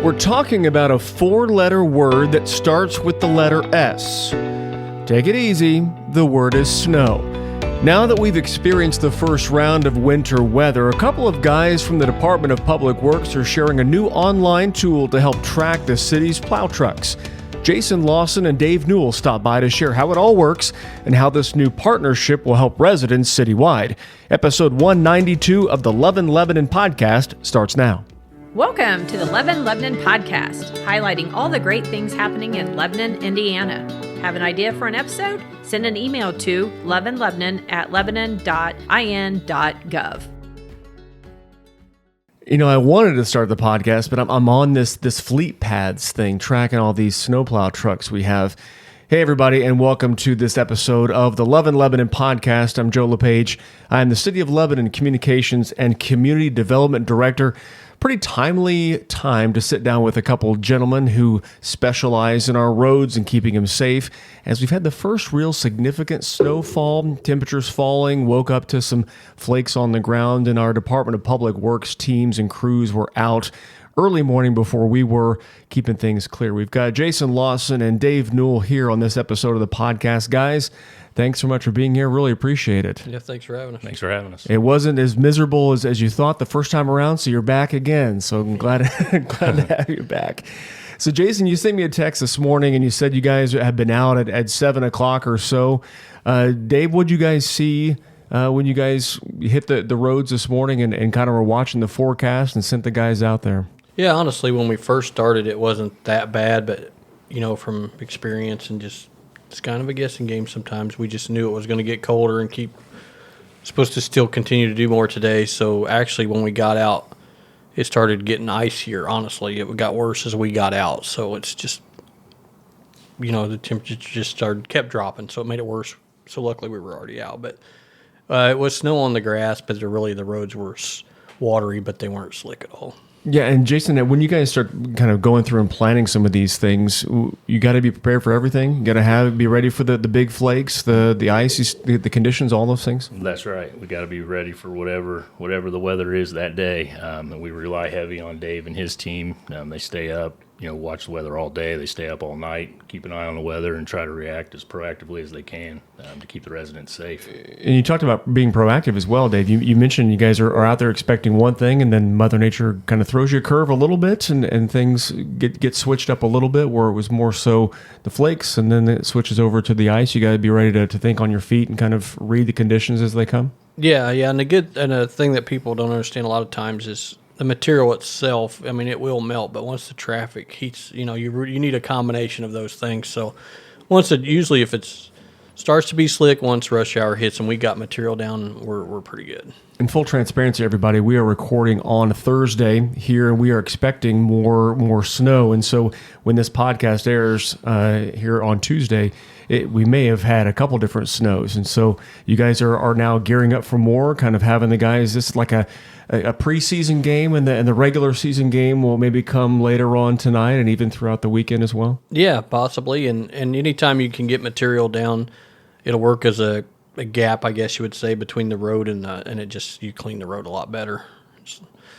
We're talking about a four-letter word that starts with the letter S. Take it easy, the word is snow. Now that we've experienced the first round of winter weather, a couple of guys from the Department of Public Works are sharing a new online tool to help track the city's plow trucks. Jason Lawson and Dave Newell stopped by to share how it all works and how this new partnership will help residents citywide. Episode 192 of the Lovin' Lebanon podcast starts now. Welcome to the Lovin' Lebanon podcast, highlighting all the great things happening in Lebanon, Indiana. Have an idea for an episode? Send an email to lovinlebanon@lebanon.in.gov. You know, I wanted to start the podcast, but I'm on this Fleet Pads thing, tracking all these snowplow trucks we have. Hey, everybody, and welcome to this episode of the Lovin' Lebanon podcast. I'm Joe LePage. I'm the City of Lebanon Communications and Community Development Director. Pretty timely time to sit down with a couple gentlemen who specialize in our roads and keeping them safe, as we've had the first real significant snowfall, temperatures falling, woke up to some flakes on the ground, and our Department of Public Works teams and crews were out early morning before we were, keeping things clear. We've got Jason Lawson and Dave Newell here on this episode of the podcast. Guys, thanks so much for being here. Really appreciate it. Yeah, thanks for having us. Thanks for having us. It wasn't as miserable as you thought the first time around, so you're back again. So I'm glad to have you back. So Jason, you sent me a text this morning, and you said you guys have been out at 7 o'clock or so. Dave, what'd you guys see when you guys hit the roads this morning and kind of were watching the forecast and sent the guys out there? Yeah, honestly, when we first started, it wasn't that bad, but, you know, from experience and just it's kind of a guessing game sometimes. We just knew it was going to get colder and supposed to still continue to do more today. So actually, when we got out, it started getting icier, honestly. It got worse as we got out. So it's just, you know, the temperature just kept dropping, so it made it worse. So luckily, we were already out. But it was snow on the grass, but the roads were watery, but they weren't slick at all. Yeah, and Jason, when you guys start kind of going through and planning some of these things, you got to be prepared for everything. You got to be ready for the big flakes, the ice, the conditions, all those things. That's right. We got to be ready for whatever the weather is that day. And we rely heavy on Dave and his team. They stay up, watch the weather all day. They stay up all night, keep an eye on the weather, and try to react as proactively as they can to keep the residents safe. And you talked about being proactive as well, Dave. You mentioned you guys are out there expecting one thing, and then Mother Nature kind of throws you a curve a little bit, and things get switched up a little bit, where it was more so the flakes, and then it switches over to the ice. You got to be ready to think on your feet and kind of read the conditions as they come. Yeah, and a thing that people don't understand a lot of times is the material itself. I mean, it will melt, but once the traffic heats, you need a combination of those things. So usually if it starts to be slick, once rush hour hits and we got material down, we're pretty good. In full transparency, everybody, we are recording on Thursday here, and we are expecting more snow. And so when this podcast airs here on Tuesday, we may have had a couple different snows. And so you guys are now gearing up for more, kind of having the guys. This is like a preseason game, and the regular season game will maybe come later on tonight and even throughout the weekend as well? Yeah, possibly. And anytime you can get material down, it'll work as a gap, I guess you would say, between the road and you clean the road a lot better.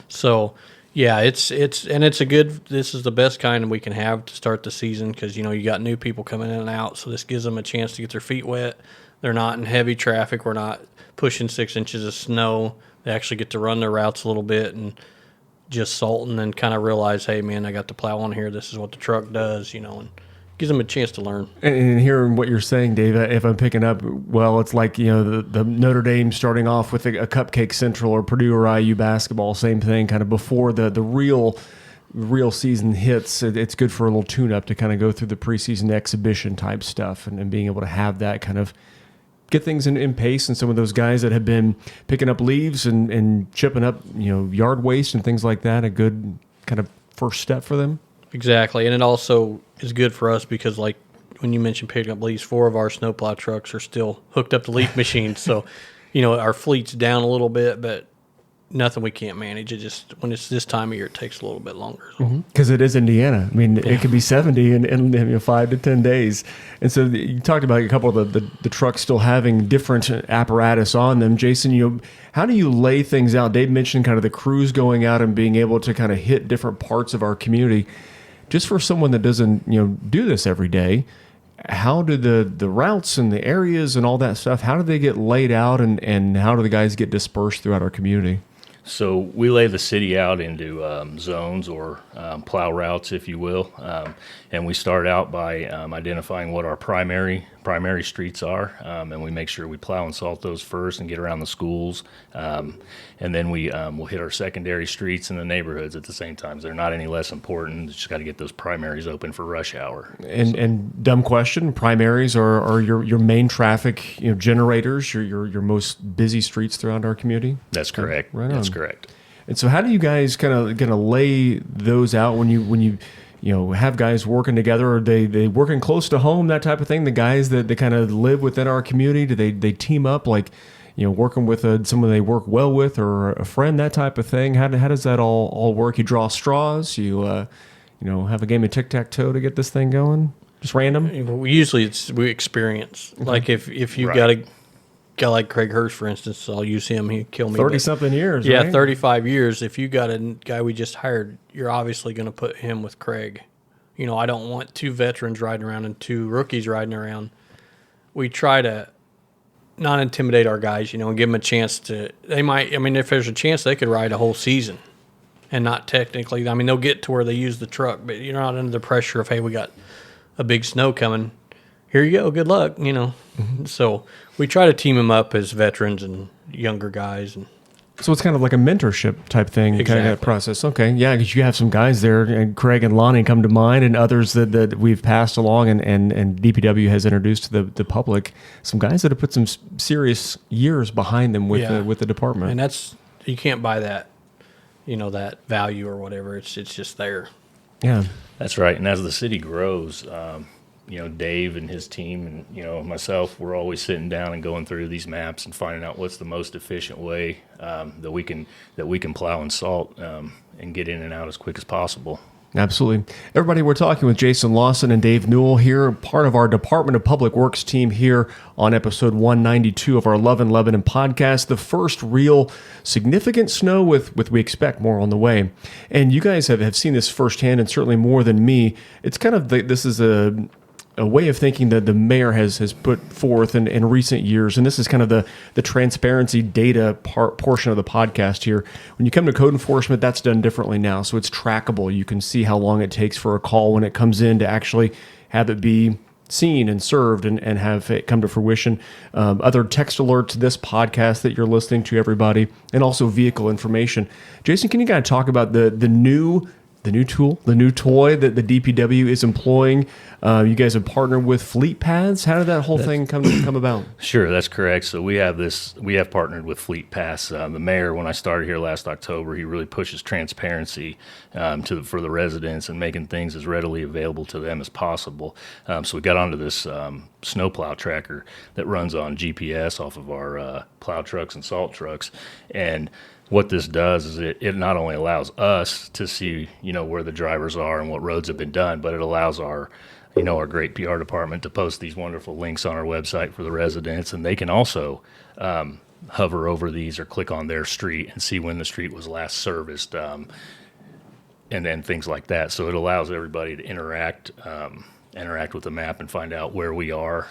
So, yeah, this is the best kind we can have to start the season because, you got new people coming in and out, so this gives them a chance to get their feet wet. They're not in heavy traffic. We're not pushing 6 inches of snow. They actually get to run their routes a little bit and just salt and then kind of realize, hey, man, I got the plow on here. This is what the truck does, and gives them a chance to learn. And hearing what you're saying, Dave, if I'm picking up, well, it's like, the Notre Dame starting off with a Cupcake Central or Purdue or IU basketball, same thing, kind of before the real season hits. It's good for a little tune-up to kind of go through the preseason exhibition type stuff and being able to have that kind of get things in pace, and some of those guys that have been picking up leaves and chipping up, yard waste and things like that, a good kind of first step for them. Exactly, and it also is good for us because, like when you mentioned picking up leaves, 4 of our snowplow trucks are still hooked up to leaf machines. So, our fleet's down a little bit, but nothing we can't manage. It just, when it's this time of year, it takes a little bit longer. Because it is Indiana. I mean, it could be 70 in 5 to 10 days. And so you talked about a couple of the trucks still having different apparatus on them. Jason, how do you lay things out? Dave mentioned kind of the crews going out and being able to kind of hit different parts of our community. Just for someone that doesn't, do this every day, how do the routes and the areas and all that stuff, how do they get laid out, and how do the guys get dispersed throughout our community? So we lay the city out into zones or plow routes, if you will, and we start out by identifying what our primary streets are, and we make sure we plow and salt those first and get around the schools, and then we'll hit our secondary streets and the neighborhoods at the same time. They're not any less important. Just got to get those primaries open for rush hour. And dumb question, primaries are your main traffic generators, your most busy streets throughout our community? That's correct. Right on. That's correct. And so how do you guys kind of lay those out when you have guys working together? Are they working close to home, that type of thing? The guys that they kind of live within our community, do they team up, like working with someone they work well with, or a friend, that type of thing? How does that all work? You draw straws, you have a game of tic-tac-toe to get this thing going? Just random? Usually we experience. Like if you Right. got a guy like Craig Hirsch, for instance, I'll use him. He'd kill me. 30-something years, Yeah, right? 35 years. If you got a guy we just hired, you're obviously going to put him with Craig. I don't want 2 veterans riding around and 2 rookies riding around. We try to not intimidate our guys, and give them a chance to. They might. If there's a chance, they could ride a whole season, and not technically. They'll get to where they use the truck, but you're not under the pressure of, hey, we got a big snow coming. Here you go. Good luck. So we try to team them up as veterans and younger guys. And So it's kind of like a mentorship type thing, kind of that Exactly. process. Okay, yeah, because you have some guys there, and Craig and Lonnie come to mind, and others that we've passed along, and DPW has introduced to the public. Some guys that have put some serious years behind them with the department. And that's, you can't buy that, that value or whatever. It's just there. Yeah. That's right. And as the city grows, Dave and his team and, myself, we're always sitting down and going through these maps and finding out what's the most efficient way that we can plow and salt and get in and out as quick as possible. Absolutely. Everybody, we're talking with Jason Lawson and Dave Newell here, part of our Department of Public Works team here on episode 192 of our Love and Lebanon podcast, the first real significant snow with we expect more on the way. And you guys have seen this firsthand, and certainly more than me. It's kind of, this is a way of thinking that the mayor has put forth in recent years, and this is kind of the transparency data portion of the podcast here. When you come to code enforcement, that's done differently now, so it's trackable. You can see how long it takes for a call when it comes in to actually have it be seen and served and have it come to fruition. Other text alerts, this podcast that you're listening to, everybody, and also vehicle information. Jason, can you kind of talk about the new tool, the new toy that the DPW is employing? You guys have partnered with Fleet Paths. How did that whole thing come about? Sure, that's correct. So we have partnered with Fleet Pass. The mayor, when I started here last October, he really pushes transparency for the residents and making things as readily available to them as possible. So we got onto this snowplow tracker that runs on GPS off of our plow trucks and salt trucks. And what this does is it not only allows us to see, where the drivers are and what roads have been done, but it allows our great PR department to post these wonderful links on our website for the residents, and they can also hover over these or click on their street and see when the street was last serviced, and then things like that. So it allows everybody to interact with the map and find out where we are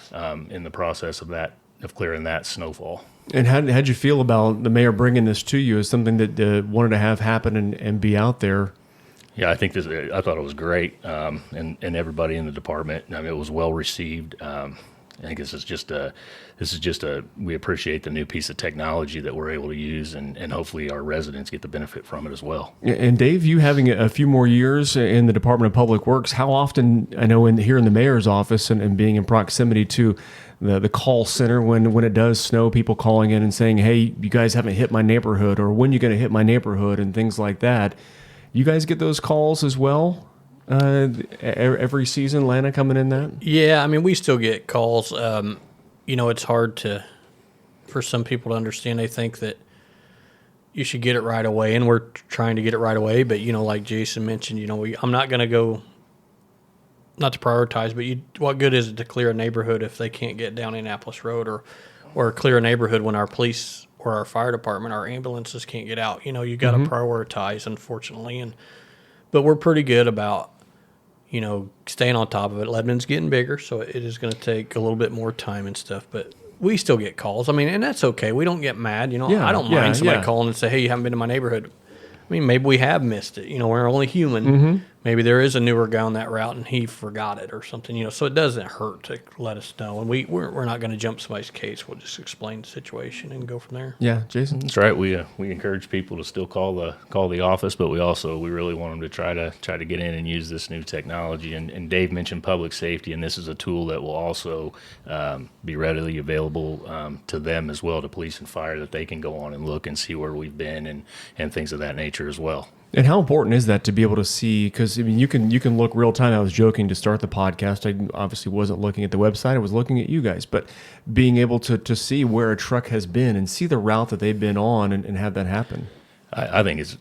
in the process of clearing that snowfall. And how'd you feel about the mayor bringing this to you as something that wanted to have happen and be out there? Yeah, I thought it was great, and everybody in the department. It was well received. I think this is just we appreciate the new piece of technology that we're able to use, and hopefully our residents get the benefit from it as well. And Dave, you having a few more years in the Department of Public Works, how often, I know here in the mayor's office and being in proximity to the call center, when it does snow, people calling in and saying, hey, you guys haven't hit my neighborhood, or when you going to hit my neighborhood, and things like that. You guys get those calls as well every season, Lana, coming in that? Yeah, we still get calls. It's hard for some people to understand. They think that, you should get it right away, and we're trying to get it right away. But like Jason mentioned, I'm not going to go, not to prioritize, but what good is it to clear a neighborhood if they can't get down Indianapolis Road, or clear a neighborhood when our police or our fire department, our ambulances can't get out? You got to prioritize, unfortunately, but we're pretty good about staying on top of it. Lebanon's getting bigger, so it is going to take a little bit more time and stuff, but we still get calls. I mean, and that's okay. We don't get mad. I don't mind somebody calling and say, hey, you haven't been to my neighborhood. I mean, maybe we have missed it. We're only human. Maybe there is a newer guy on that route and he forgot it or something, so it doesn't hurt to let us know. And we're not going to jump somebody's case. We'll just explain the situation and go from there. Yeah, Jason? That's right. We encourage people to still call the office, but we really want them to try to get in and use this new technology. And Dave mentioned public safety, and this is a tool that will also be readily available to them as well, to police and fire, that they can go on and look and see where we've been and things of that nature as well. And how important is that to be able to see? Because you can look real time. I was joking to start the podcast. I obviously wasn't looking at the website. I was looking at you guys. But being able to see where a truck has been and see the route that they've been on and have that happen. I think it's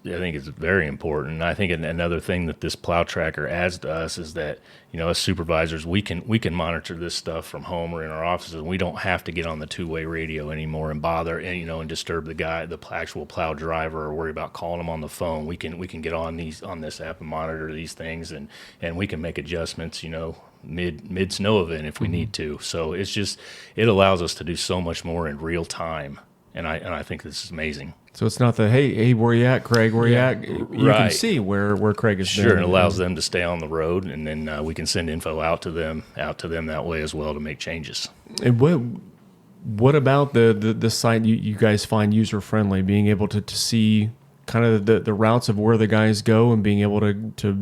very important. I think another thing that this plow tracker adds to us is that as supervisors, we can monitor this stuff from home or in our offices. We don't have to get on the two-way radio anymore and bother and disturb the actual plow driver, or worry about calling them on the phone. We can get on this app and monitor these things, and we can make adjustments mid snow event if we need to. So it allows us to do so much more in real time, and I think this is amazing. So it's not the, hey, where you at, Craig? Where you at? You can see where Craig is. Sure, and it allows them to stay on the road, and then we can send info out to them that way as well to make changes. And what about the site you guys find user friendly? Being able to see kind of the routes of where the guys go, and being able to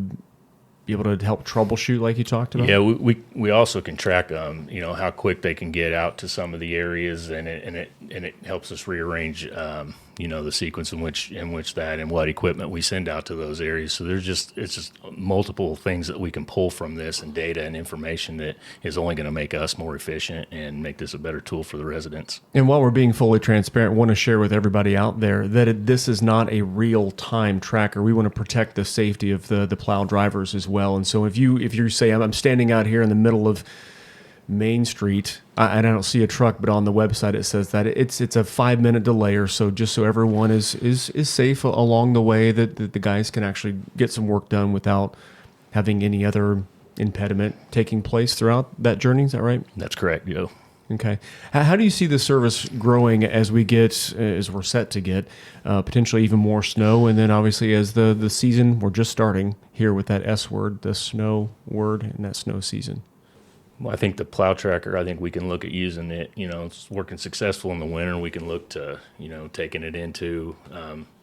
be able to help troubleshoot like you talked about? Yeah, we also can track how quick they can get out to some of the areas, and it helps us rearrange the sequence in which that and what equipment we send out to those areas. So it's just multiple things that we can pull from this, and data and information that is only going to make us more efficient and make this a better tool for the residents. And while we're being fully transparent, I want to share with everybody out there that this is not a real-time tracker. We want to protect the safety of the plow drivers as well. And so if you say, I'm standing out here in the middle of Main Street, and I don't see a truck, but on the website it says that it's a 5-minute delay or so, just so everyone is safe along the way, that the guys can actually get some work done without having any other impediment taking place throughout that journey. Is that right? That's correct, Joe. Okay. How do you see the service growing as we're set to get potentially even more snow, and then obviously as the season, we're just starting here with that S word, the snow word, and that snow season? Well, I think the plow tracker, we can look at using it, it's working successful in the winter. We can look to, taking it into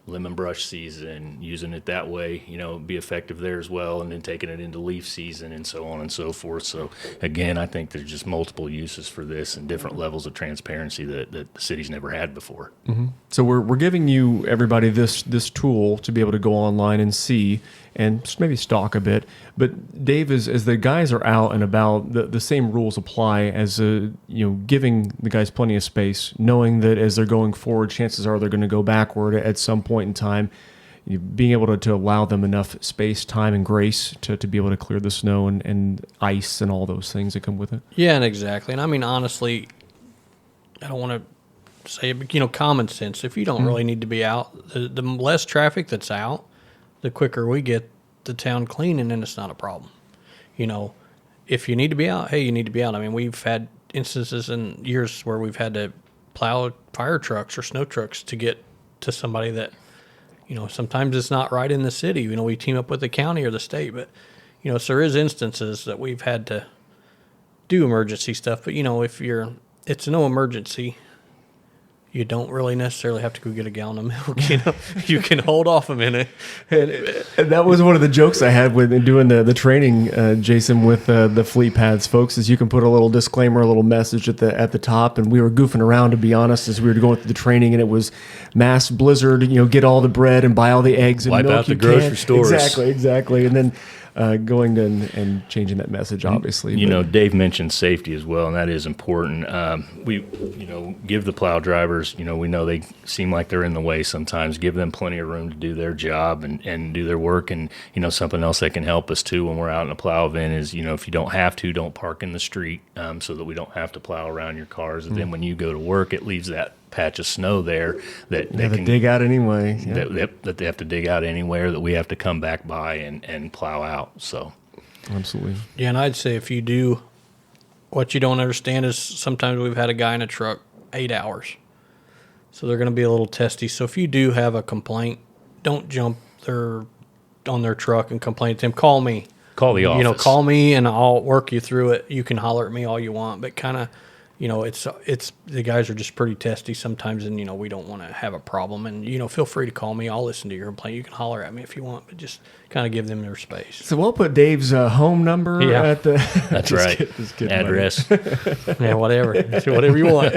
lemon brush season, using it that way, be effective there as well, and then taking it into leaf season and so on and so forth. So again, I think there's just multiple uses for this and different levels of transparency that the city's never had before. Mm-hmm. So we're giving you, everybody, this tool to be able to go online and see and just maybe stalk a bit. But Dave, as the guys are out and about, the same rules apply as giving the guys plenty of space, knowing that as they're going forward, chances are they're going to go backward at some point in time. Being able to allow them enough space, time, and grace to be able to clear the snow and ice and all those things that come with it. Yeah, and exactly. And I mean, honestly, I don't want to say it, but common sense. If you don't really need to be out, the less traffic that's out, the quicker we get the town clean, and then it's not a problem. If you need to be out, hey, you need to be out. I mean, we've had instances in years where we've had to plow fire trucks or snow trucks to get to somebody that, sometimes it's not right in the city. We team up with the county or the state, but, so there is instances that we've had to do emergency stuff. But, if it's no emergency, you don't really necessarily have to go get a gallon of milk. You can hold off a minute. And that was one of the jokes I had when doing the training, Jason, with the fleet pads folks, is you can put a little disclaimer, a little message at the top. And we were goofing around, to be honest, as we were going through the training, and it was mass blizzard, get all the bread and buy all the eggs and wipe milk out the grocery stores. Exactly. And then going and changing that message, obviously. Dave mentioned safety as well, and that is important. We give the plow drivers drivers, we know they seem like they're in the way sometimes. Give them plenty of room to do their job and do their work. And, something else that can help us too when we're out in a plow event is, if you don't have to, don't park in the street so that we don't have to plow around your cars. And then when you go to work, it leaves that patch of snow there that they can dig out anyway. That they have to dig out anywhere, that we have to come back by and plow out. So absolutely. Yeah, and I'd say if you do, what you don't understand is sometimes we've had a guy in a truck 8 hours. So they're going to be a little testy. So if you do have a complaint, don't jump on their truck and complain to them. Call me. Call the office. Call me and I'll work you through it. You can holler at me all you want, but kind of, it's the guys are just pretty testy sometimes, and we don't want to have a problem. And feel free to call me. I'll listen to your complaint. You can holler at me if you want, but just kind of give them their space. So we'll put Dave's home number at the. That's right. Address. Yeah, whatever. Whatever you want.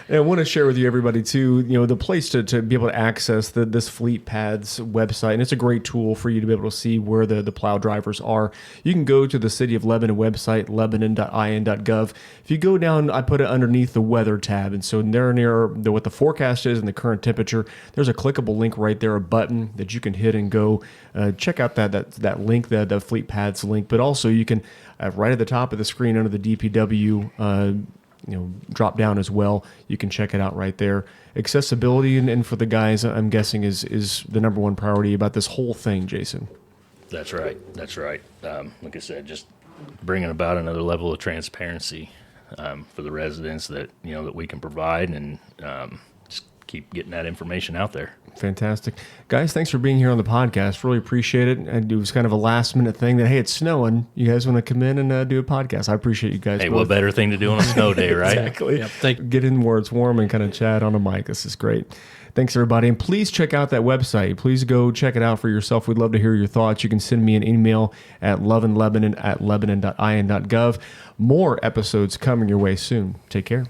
And I want to share with you, everybody, too, the place to be able to access this Fleet Pads website. And it's a great tool for you to be able to see where the plow drivers are. You can go to the City of Lebanon website, lebanon.in.gov. If you go down, I put it underneath the weather tab. And so there near what the forecast is and the current temperature, there's a clickable link right there, a button that you can hit and go check out that link, the Fleet Pads link. But also you can, right at the top of the screen under the DPW drop down as well. You can check it out right there. Accessibility and for the guys, I'm guessing is the number one priority about this whole thing, Jason. That's right. Like I said, just bringing about another level of transparency for the residents that that we can provide, and just keep getting that information out there. Fantastic. Guys, thanks for being here on the podcast. Really appreciate it. And it was kind of a last minute thing that, hey, it's snowing. You guys want to come in and do a podcast? I appreciate you guys. Hey, what better thing to do on a snow day, right? Exactly. Yep. Get in where it's warm and kind of chat on a mic. This is great. Thanks, everybody. And please check out that website. Please go check it out for yourself. We'd love to hear your thoughts. You can send me an email at lovinlebanon@lebanon.in.gov. More episodes coming your way soon. Take care.